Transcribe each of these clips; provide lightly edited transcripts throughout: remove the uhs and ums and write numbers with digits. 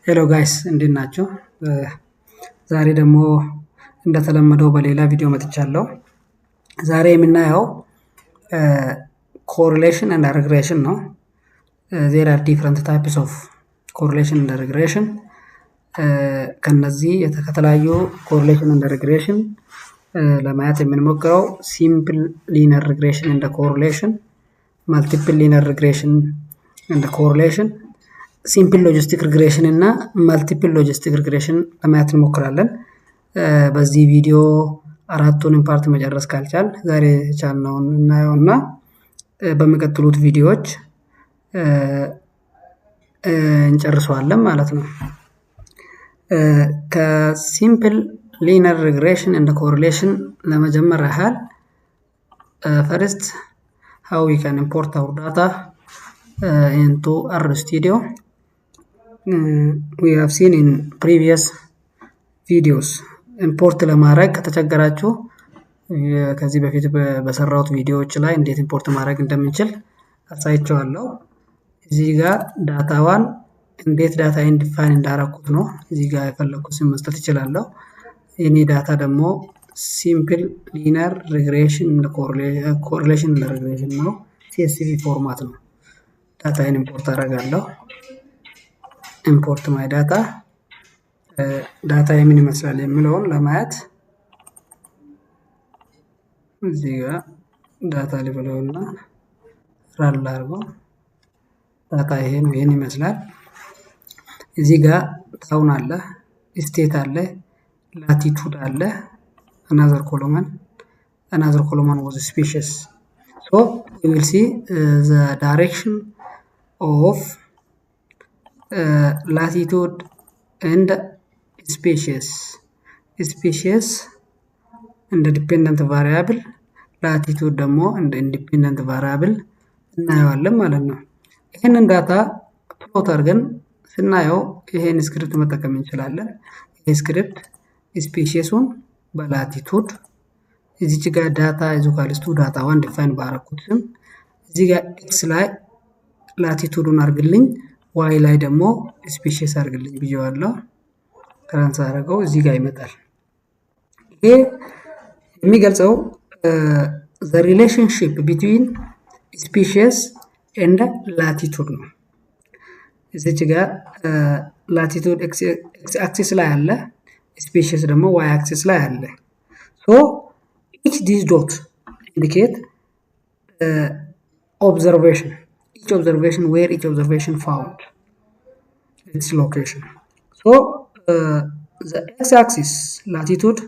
ሄሎ ጋይስ እንዴት ናችሁ? ዛሬ ደግሞ እንደተለመደው በሌላ ቪዲዮ መጥቻለሁ። ዛሬ የምናየው ኮሪሌሽን ኤንድ ሪግሬሽን ነው። ዜር አር ዲፍረንት ታይፕስ ኦፍ ኮሪሌሽን ኤንድ ሪግሬሽን። ከነዚህ ከተለያዩ ኮሪሌሽን ኤንድ ሪግሬሽን ለማየት የምንሞክረው ሲምፕል ሊነር ሪግሬሽን ኤንድ ኮሪሌሽን፣ ማልቲፕል ሊነር ሪግሬሽን ኤንድ ኮሪሌሽን፣ ሲምፕል ሎጂስቲክ ሪግሬሽን እና ማልቲፕል ሎጂስቲክ ሪግሬሽን ለማየት እንሞክራለን። በዚህ ቪዲዮ አራቱንም ፓርት መጨረስ ካልቻል ዛሬ ቻልነውን እናየውና በሚቀጥሉት ቪዲዮዎች እንጨርሰዋለን ማለት ነው። ከሲምፕል ሊነር ሪግሬሽን ኤንድ ኮሪሌሽን ለመጀመር ያህል ፈርስት how we can import our data into RStudio. We have seen in previous videos ኢምፖርት ለማድረግ ከተቸገራችሁ ከዚህ በፊት በሰራሁት ቪዲዮዎች ላይ እንዴት ኢምፖርት ማድረግ እንደምንችል አሳይቼዋለሁ። እዚህ ጋር ዳታዋን እንዴት ዳታ ኢንዲፋይን እንዳረኩት ነው። እዚህ ጋር የፈለኩትን መስጠት እችላለሁ። የኔ ዳታ ደግሞ ሲምፕል ሊነር ሪግሬሽን እና ኮሪሌሽን ሪግሬሽን ነው። CSV ፎርማት ነው። ዳታዬን ኢምፖርት አደርጋለሁ። ኢምፖርት ማይ ዳታ ዳታ ምን ይመስላል የሚለውን ለማየት እዚህ ጋር ዳታ ሊብለውና ራን ላድርገው። ዳታ ይሄን ይመስላል። እዚህ ጋር ታውን አለ፣ ስቴት አለ፣ ላቲቱድ አለ፣ another column was species. So we will see the direction of latitude and species and the dependent variable, latitude ደግሞ እንደ independent variable እናየዋለን ማለት ነው። ይሄንን ዳታ ፕሎት አድርገን ስናየው ይሄን ስክሪፕት መጠቀም እንችላለን። ይሄ ስክሪፕት ስፔሲሱን በላቲቱድ እዚች ጋር ዳታ ኢዙካልስቱ ዳታ ዋን ዲፋይን ባረኩት ስም እዚህ ጋር ኤክስ ላይ ላቲቱዱን አርግልኝ፣ ዋይ ላይ ደግሞ ስፔሲስ አርግልኝ ብየዋለሁ። ትራንስ አረገው እዚህ ጋር ይመጣል። ይሄ የሚገልጸው the relationship between species and latitude ነው። እዚች ጋር ላቲቱድ ኤክስ አክሲስ ላይ አለ፣ ስፔሲስ ደግሞ ዋይ አክሲስ ላይ አለ። ሶ each these dot indicate observation, each observation where each observation found its location. So the x-axis latitude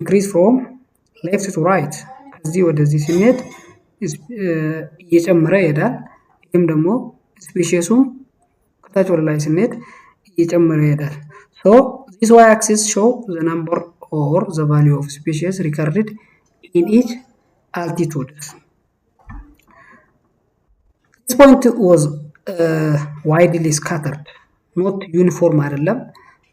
increase from left to right. ከዚህ ወደዚህ ስንሄድ እየጨመረ ይሄዳል። ይህም ደግሞ ስፔሲሱም ከታች ወደ ላይ ስንሄድ እየጨመረ ይሄዳል። So this y-axis show the number or the value of species recorded in each altitude. This point was widely scattered, not uniform አይደለም፣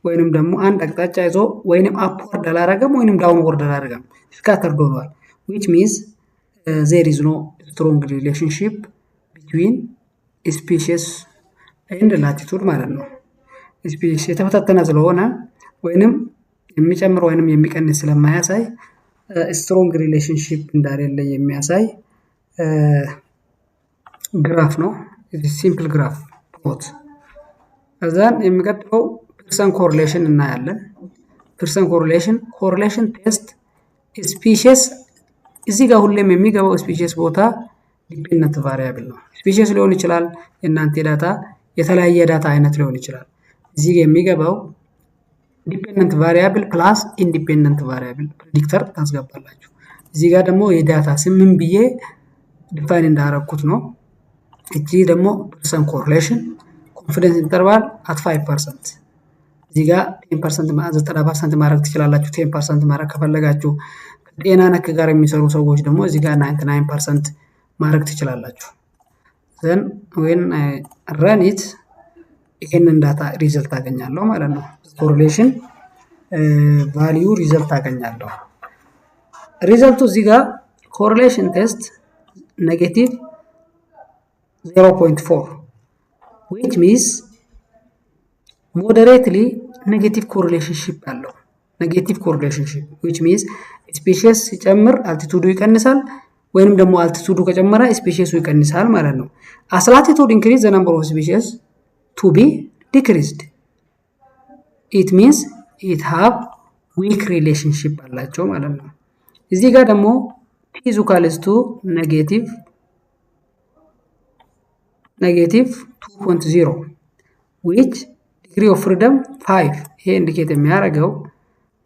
ወይንም ደግሞ አንድ አቅጣጫ ይዞ ወይንም upward አላረገም ወይንም downward አላረገም፣ scattered ሆኗል። which means there is no strong relationship between species and latitude ማለት ነው። ስፔሲስ የተፈታተነ ስለሆነ ወይንም የሚጨምር ወይንም የሚቀንስ ስለማያሳይ ስትሮንግ ሪሌሽንሺፕ እንዳሌለ የሚያሳይ ግራፍ ነው። ሲምፕል ግራፍ ፕሎት። ከዛን የሚቀጥለው ፒርሰን ኮሪሌሽን እናያለን። ፒርሰን ኮሪሌሽን ቴስት ስፔሲስ እዚህ ጋር ሁሌም የሚገባው ስፔሲስ ቦታ ዲፔንደንት ቫሪያብል ነው። ስፔሲስ ሊሆን ይችላል፣ የእናንተ ዳታ የተለያየ ዳታ አይነት ሊሆን ይችላል። እዚህ ጋር የሚገባው ዲፔንደንት ቫሪያብል ፕላስ ኢንዲፔንደንት ቫሪያብል ፕሬዲክተር ታስገባላችሁ። እዚህ ጋር ደግሞ የዳታ ስምን ብዬ ዲፋይን እንዳረኩት ነው። እቺ ደግሞ ፐርሰን ኮሪሌሽን ኮንፊደንስ ኢንተርቫል at 5%። እዚህ ጋር 10% 90% ማድረግ ትችላላችሁ። 10% ማድረግ ከፈለጋችሁ ከጤና ነክ ጋር የሚሰሩ ሰዎች ደግሞ እዚህ ጋር 99% ማድረግ ትችላላችሁ። then when I run it ይሄንን ዳታ ሪዘልት አገኛለሁ ማለት ነው። ኮሪሌሽን ቫልዩ ሪዘልት አገኛለሁ። ሪዘልቱ እዚህ ጋር ኮሪሌሽን ቴስት ኔጌቲቭ 0.4 which means ሞዴሬትሊ ኔጌቲቭ ኮሪሌሽንሺፕ አለው። ኔጌቲቭ ኮሪሌሽንሺፕ which means ስፔሺስ ሲጨምር አልቲቱዱ ይቀንሳል ወይንም ደግሞ አልቲቱዱ ከጨመረ ስፔሺሱ ይቀንሳል ማለት ነው። as latitude increase the number of species to be decreased it means it have weak relationship አላቸው ማለት ነው። እዚህ ጋር ደግሞ t is equals to negative 2.0 which degree of freedom 5 ይሄ ኢንዲኬት የሚያደርገው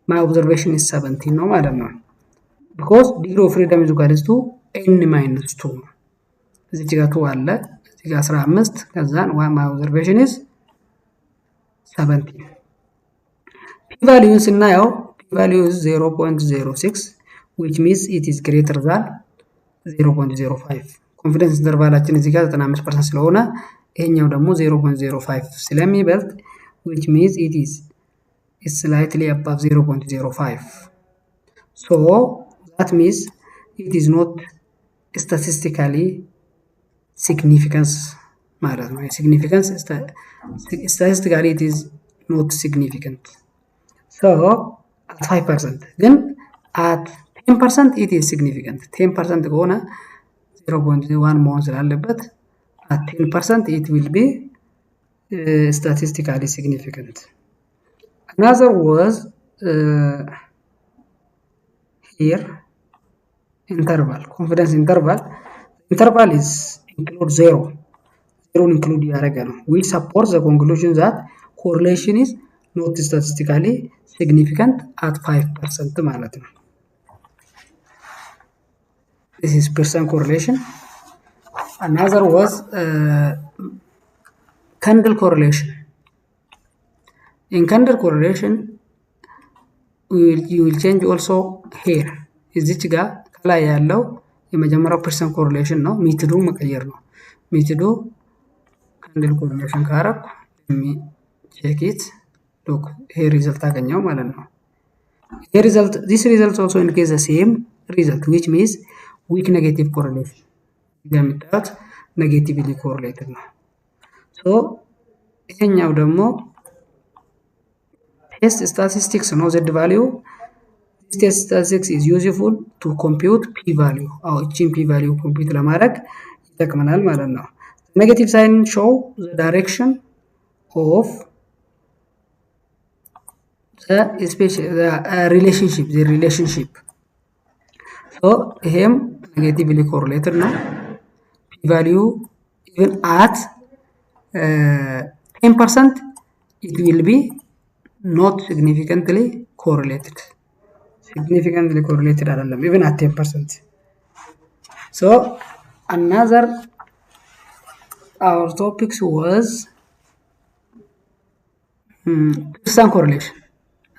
my observation is 17 ነው ማለት ነው። because degree of freedom is equals to n minus 2 ነው። እዚህ ጋር 2 አለ እዚህ ጋር 15 ከዛን my observation is 17 p value ስናየው p value is 0.06 which means it is greater than 0.05 ኮንፊደንስ ኢንተርቫላችን እዚህ ጋር 95% ስለሆነ ይሄኛው ደግሞ 0.05 ስለሚበልጥ which means it is slightly above 0.05 so that means it is not statistically significant ማለት ነው። significance statistically it is not significant so at 5% then at 10% it is significant 10% ከሆነ 0.1 መሆን ስላለበት at 10% it will be statistically significant. Another was here interval, confidence interval. Interval is include 0 include ያደረገ ነው which supports the conclusion that correlation is not statistically significant at 5% ማለት ነው። This is percent correlation. Another was candle correlation. In candle correlation, you will change also here. እዚች ጋር ከላይ ያለው የመጀመሪያው percent correlation ነው። ሜቶዱ መቀየር ነው። ሜቶዱ candle correlation ካረኩ check it. Look, here result አገኘው ማለት ነው። Here result, this result also indicates the same result, which means weak negative correlation. እንደምታዩት negatively correlated ነው። so ይሄኛው ደግሞ test statistics ነው z value. this test statistics is useful to compute p value. እቺን p value compute ለማድረግ ይጠቅመናል ማለት ነው። negative sign show the direction of the relationship. so ይሄም negatively correlated ነው። p value even at 10% it will be not significantly correlated. Significantly correlated አይደለም even at 10%. so another our topics was percent correlation.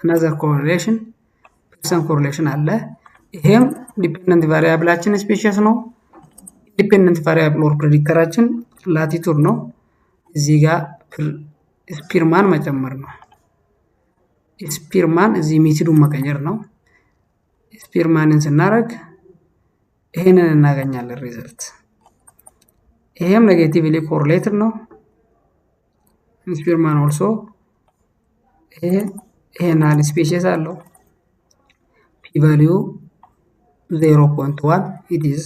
Another correlation percent correlation አለ። ይሄም ዲፔንደንት ቫሪያብላችን ስፔሺስ ነው። ዲፔንደንት ቫሪያብል ኦር ፕሬዲክተራችን ላቲቱድ ነው። እዚህ ጋር ስፒርማን መጨመር ነው። ስፒርማን እዚህ ሜቶዱን መቀየር ነው። ስፒርማንን ስናደርግ ይሄንን እናገኛለን ሪዘልት። ይሄም ኔጌቲቭሊ ኮሪሌትድ ነው። ስፒርማን ኦልሶ ይሄን አለ ስፔሺስ አለው። ፒ ቫልዩ 0.1 it is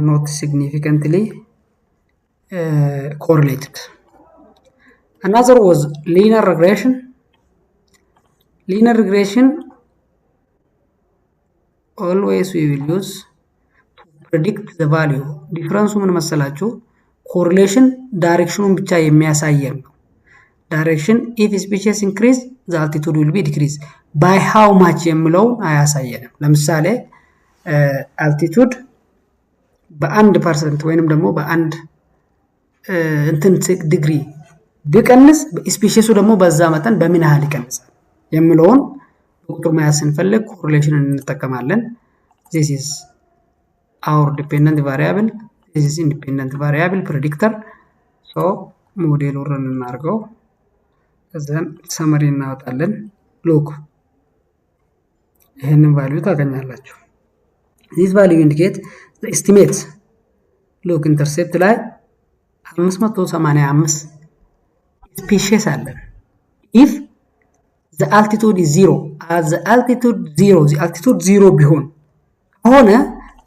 not significantly correlated. Another was linear regression. Linear regression always we will use to predict the value. difference ምን መሰላችሁ? correlation ዳይሬክሽኑን ብቻ የሚያሳየን ነው። direction if species increase the altitude will be decrease. by how much የሚለው አያሳየንም። ለምሳሌ altitude በ1% ወይንም ደግሞ በአንድ እንትን ዲግሪ ቢቀንስ ስፔሺሱ ደግሞ በዛ መጠን በምን ያህል ይቀንሳል የሚለውን በቁጥር መያዝ ስንፈልግ ኮሪሌሽንን እንጠቀማለን። this is our dependent variable, this is independent variable predictor. so ሞዴሉ ረን እናርገው ከዛን ሰመሪ እናወጣለን። ሎክ ይሄንን ቫልዩ ታገኛላችሁ። this value indicate the estimate. ሎክ ኢንተርሴፕት ላይ 585 ስፔሺስ አለን። ኢፍ the altitude is 0 at the altitude 0 ቢሆን ከሆነ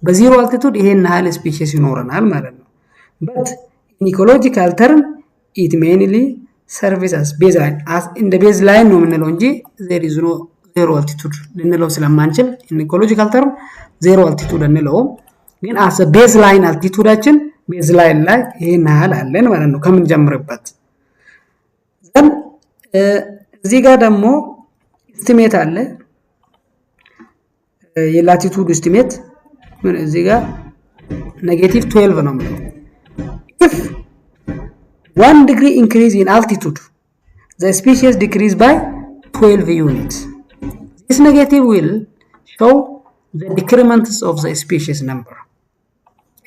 በ0 altitude ይሄን ያህል ስፔሺስ ይኖረናል ማለት ነው። but in ecological term it mainly serves as baseline እንደ baseline ነው የምንለው እንጂ there is no 0 altitude ልንለው ስለማንችል in ecological term 0 altitude እንለውም፣ ግን as a baseline altitudeአችን baseline ላይ ይሄን ያህል አለን ማለት ነው ከምን ጀምርበት። then እዚህ ጋር ደግሞ ኤስቲሜት አለ የላቲቱድ ኤስቲሜት እዚህ ጋር -12 ነው ማለት if 1 degree increase in altitude the species decrease by 12 units. This negative will show the decrements of the species number.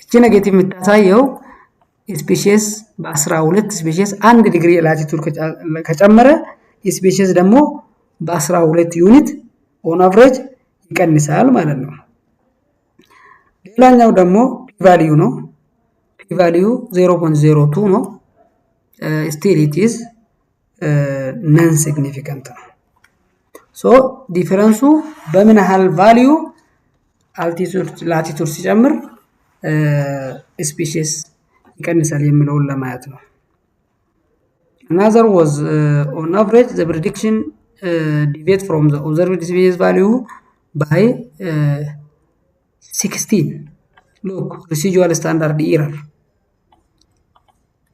እቺ ኔጌቲቭ የምታሳየው ስፔሺስ በ12 ስፔሺስ 1 ዲግሪ ላቲቱድ ከጨመረ ስፔሺስ ደግሞ በ12 ዩኒት ኦን አቨሬጅ ይቀንሳል ማለት ነው። ሌላኛው ደግሞ ፒ-ቫልዩ ነው። ፒ-ቫልዩ 0.02 ነው። still it is non significant ነው። ሶ ዲፈረንሱ በምን ያህል ቫልዩ አልቲቱድ ላቲቱድ ሲጨምር ስፔሺስ ይቀንሳል የሚለውን ለማየት ነው። Another was on average the prediction deviate from the observed species value by 16. Look, residual standard error.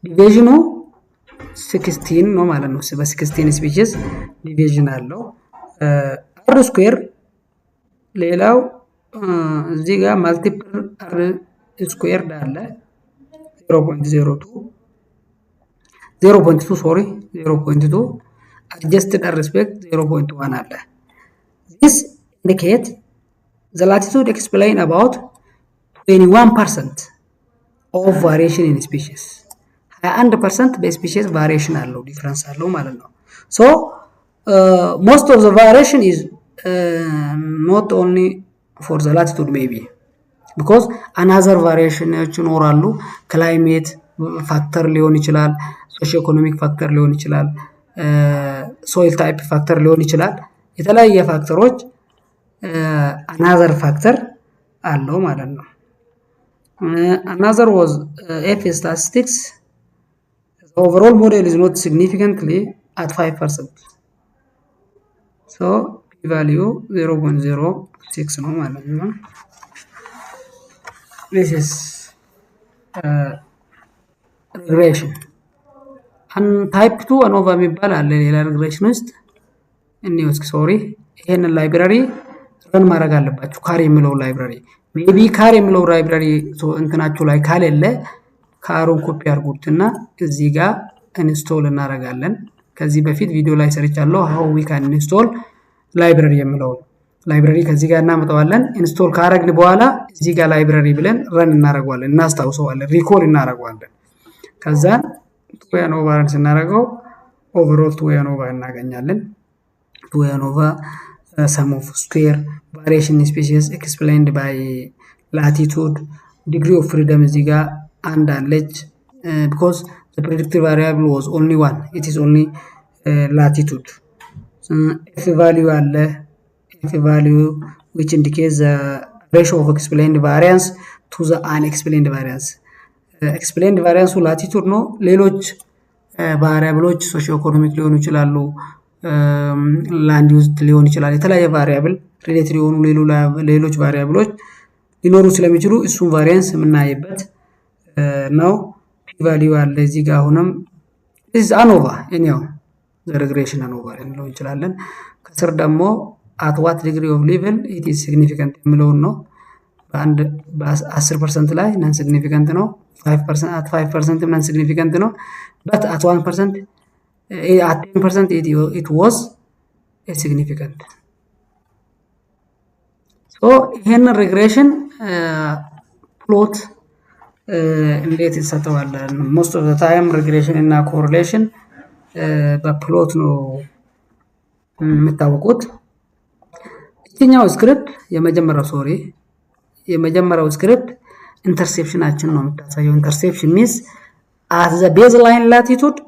Deviation 16 ነው ማለት ነው። በ16 species deviation አለው። R square ሌላው እዚህ ጋር multiple R square አለ 0.2 adjusted R respect 0.1 አለ። This indicate the latitude explain about 21% of variation in species. 21% በስፔሺስ variation አለው ዲፈረንስ አለው ማለት ነው። So most of the variation is not only for the latitude maybe because another variation ይኖራሉ። climate factor ሊሆን ይችላል፣ socio-economic factor ሊሆን ይችላል፣ soil type factor ሊሆን ይችላል። የተለያየ ፋክተሮች another factor አለው ማለት ነው። Another was F statistics. The overall model is not significantly at 5%. So p-value 0.06 ነው ማለት ነው። This is regression. And type 2 ANOVA የሚባል አለ ሌላ regression ውስጥ እንይወስክ ሶሪ ይሄንን ላይብራሪ ረን ማድረግ አለባችሁ። ካር የሚለው ላይብራሪ ሜቢ ካር የሚለው ላይብራሪ እንትናችሁ ላይ ካለለ ካሩን ኮፒ አድርጉትና እዚህ ጋር ኢንስቶል እናደርጋለን። ከዚህ በፊት ቪዲዮ ላይ ሰርቻለሁ how we can install ላይብራሪ የሚለው ላይብራሪ ከዚህ ጋር እናመጣዋለን። ኢንስቶል ካረግን በኋላ እዚህ ጋር ላይብራሪ ብለን ረን እናደርጋለን፣ እናስታውሰዋለን፣ ሪኮል እናደርጋለን። ከዛ ቱያኖቫን ስናደርገው ኦቨርኦል ቱያኖቫ እናገኛለን። ቱያኖቫ sum of square variation in species explained by latitude degree of freedom እዚህ ጋር አንድ አለች because the predicted variable was only one, it is only latitude. F value አለ F value which indicates the ratio of explained variance to the unexplained variance. explained variance latitude ነው። ሌሎች ቫሪያብሎች ሶሺዮ ኢኮኖሚክ ሊሆኑ ይችላሉ፣ ላንድ ዩዝ ሊሆን ይችላል። የተለያየ ቫሪያብል ሪሌትድ የሆኑ ሌሎች ቫሪያብሎች ሊኖሩ ስለሚችሉ እሱን ቫሪያንስ የምናይበት ነው። ፒ-ቫልዩ አለ እዚህ ጋር አሁንም this is ANOVA እኛው the regression ANOVA ልንለው እንችላለን። ከስር ደግሞ at what degree of level it is significant የሚለውን ነው። በ10% ላይ non significant ነው፣ 5% at 5% non significant ነው, but at 1% at 10% it was significant. So ይሄን regression plot እንዴት ይሰጠዋል? most of the time regression እና correlation በፕሎት ነው የምታወቁት። እኛው ስክሪፕት የመጀመሪያው ስክሪፕት ኢንተርሴፕሽናችን ነው የምታሳየው። ኢንተርሴፕሽን means at the baseline latitude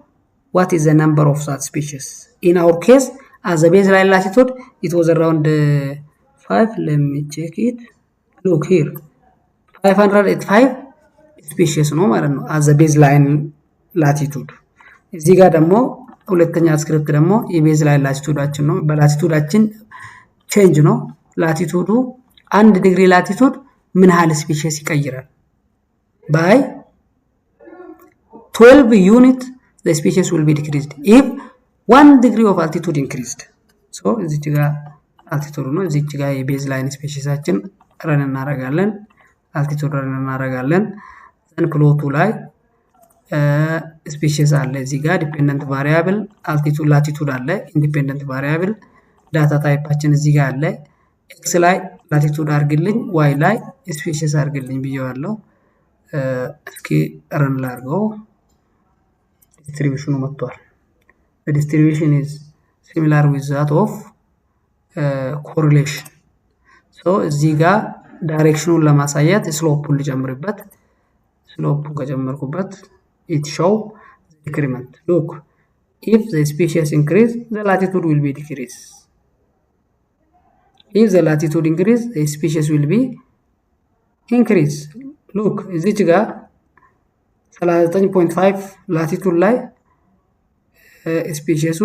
what is the number of such species? In our case, as the baseline latitude, it was around 5. Let me check it. Look here, 585 species ነው ማለት ነው as the baseline latitude። እዚህ ጋር ደግሞ ሁለተኛ ስክሪፕት ደግሞ የቤዝላይን ላቲቱዳችን ነው። በላቲቱዳችን ቼንጅ ነው። ላቲቱዱ 1 ዲግሪ ላቲቱድ ምን ያህል ስፔሺስ ይቀይራል? by 12 unit the species will be decreased if 1 degree of altitude increased. so እዚች ጋር altitude ነው። እዚች ጋር የቤዝላይን ስፔሺሳችን ረን እናደርጋለን። altitude ረን እናደርጋለን። ዘን ፕሎቱ ላይ ስፔሺስ አለ። እዚህ ጋር ዲፔንደንት ቫሪያብል altitude latitude አለ። ኢንዲፔንደንት ቫሪያብል ዳታ ታይፓችን እዚህ ጋር አለ። ኤክስ ላይ ላቲቱድ አድርግልኝ፣ ዋይ ላይ ስፔሺስ አድርግልኝ ብየዋለሁ። እስኪ ረን ላድርገው። ዲስትሪቢዩሽኑ መጥቷል። the distribution is similar with that of correlation. so እዚህ ጋር ዳይሬክሽኑን ለማሳየት ስሎፑን ልጨምርበት። ስሎፑን ከጨመርኩበት it show decrement. look, if the species increase, the latitude will be decrease. if the latitude increase, the species will be increase. look, እዚች ጋር 39.5 ላቲቱድ ላይ ስፔሺሱ